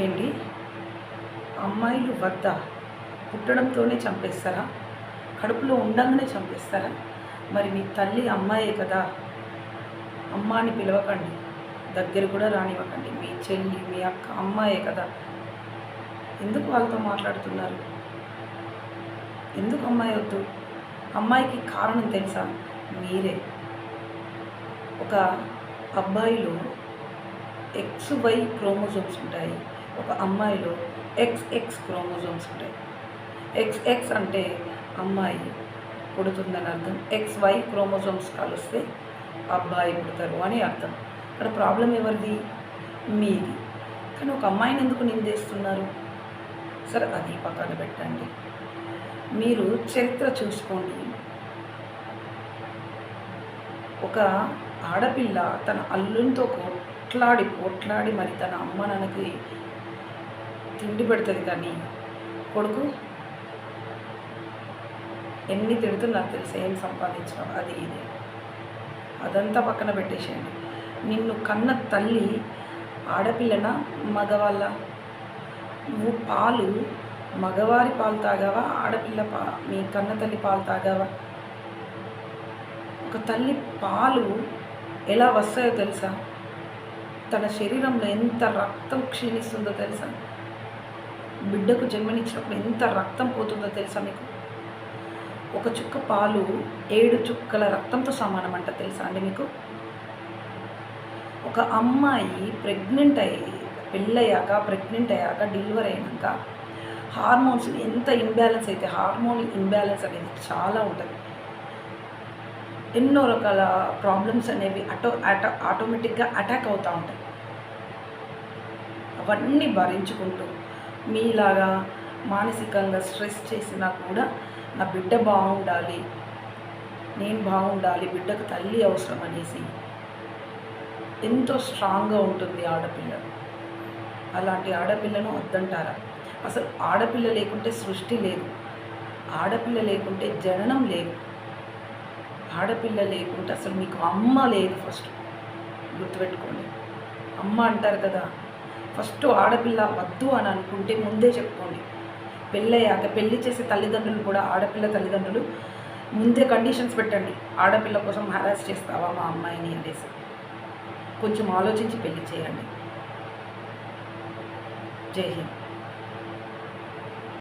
ఏంటి అమ్మాయిలు వద్దా? పుట్టడంతోనే చంపేస్తారా? కడుపులో ఉండంగానే చంపేస్తారా? మరి మీ తల్లి అమ్మాయే కదా, అమ్మ అని పిలవకండి, దగ్గర కూడా రానివ్వకండి. మీ చెల్లి మీ అక్క అమ్మాయే కదా, ఎందుకు వాళ్ళతో మాట్లాడుతున్నారు? ఎందుకు అమ్మాయి వద్దు? అమ్మాయికి కారణం తెలుసా? మీరే. ఒక అబ్బాయిలో XY క్రోమోజోమ్స్ ఉంటాయి, ఒక అమ్మాయిలో XX క్రోమోజోమ్స్ ఉంటాయి. XX అంటే అమ్మాయి పుడుతుందని అర్థం, XY క్రోమోజోమ్స్ కలిస్తే అబ్బాయి పుడతారు అని అర్థం. ఇక్కడ ప్రాబ్లం ఎవరిది? మీది. కానీ ఒక అమ్మాయిని ఎందుకు నిందేస్తున్నారు? సరే, అది పక్కన పెట్టండి. మీరు చరిత్ర చూసుకోండి. ఒక ఆడపిల్ల తన అల్లునితో పోట్లాడి మరి తన అమ్మ నాన్నకి తిండి పెడుతుంది, కానీ కొడుకు ఎన్ని తిడుతున్నారు తెలుసా? ఏం సంపాదించడం, అది ఇది అదంతా పక్కన పెట్టేసేయండి. నిన్ను కన్న తల్లి ఆడపిల్లన మగవాళ్ళ? నువ్వు పాలు మగవారి పాలు తాగావా, ఆడపిల్ల మీ కన్న తల్లి పాలు తాగావా? ఒక తల్లి పాలు ఎలా వస్తాయో తెలుసా? తన శరీరంలో ఎంత రక్తం క్షీణిస్తుందో తెలుసా? బిడ్డకు జన్మనిచ్చినప్పుడు ఎంత రక్తం పోతుందో తెలుసా మీకు? ఒక చుక్క పాలు 7 చుక్కల రక్తంతో సమానం అంట, తెలుసా అండి మీకు? ఒక అమ్మాయి ప్రెగ్నెంట్ అయ్యాక డెలివరీ అయినాక హార్మోన్స్ ఎంత ఇంబ్యాలెన్స్ అయితే, హార్మోన్ ఇంబ్యాలెన్స్ అనేది చాలా ఉంటుంది. ఎన్నో రకాల ప్రాబ్లమ్స్ అనేవి ఆటోమేటిక్గా అటాక్ అవుతూ ఉంటాయి. అవన్నీ భరించుకుంటూ మీలాగా మానసికంగా స్ట్రెస్ చేసినా కూడా నా బిడ్డ బాగుండాలి, నేను బాగుండాలి, బిడ్డకు తల్లి అవసరం అనేసి ఎంతో స్ట్రాంగ్గా ఉంటుంది ఆడపిల్ల. అలాంటి ఆడపిల్లను వద్దంటారా? అసలు ఆడపిల్ల లేకుంటే సృష్టి లేదు, ఆడపిల్ల లేకుంటే జననం లేదు, ఆడపిల్ల లేకుంటే అసలు మీకు అమ్మ లేదు. ఫస్ట్ గుర్తుపెట్టుకోండి. అమ్మ అంటారు కదా, ఫస్ట్ ఆడపిల్ల వద్దు అని అనుకుంటే ముందే చెప్పుకోండి. పెళ్ళయ్యాక పెళ్లి చేసే తల్లిదండ్రులు కూడా, ఆడపిల్ల తల్లిదండ్రులు ముందే కండిషన్స్ పెట్టండి. ఆడపిల్ల కోసం హరాస్ చేస్తావా మా అమ్మాయిని అనేసి కొంచెం ఆలోచించి పెళ్లి చేయండి. జై హింద్.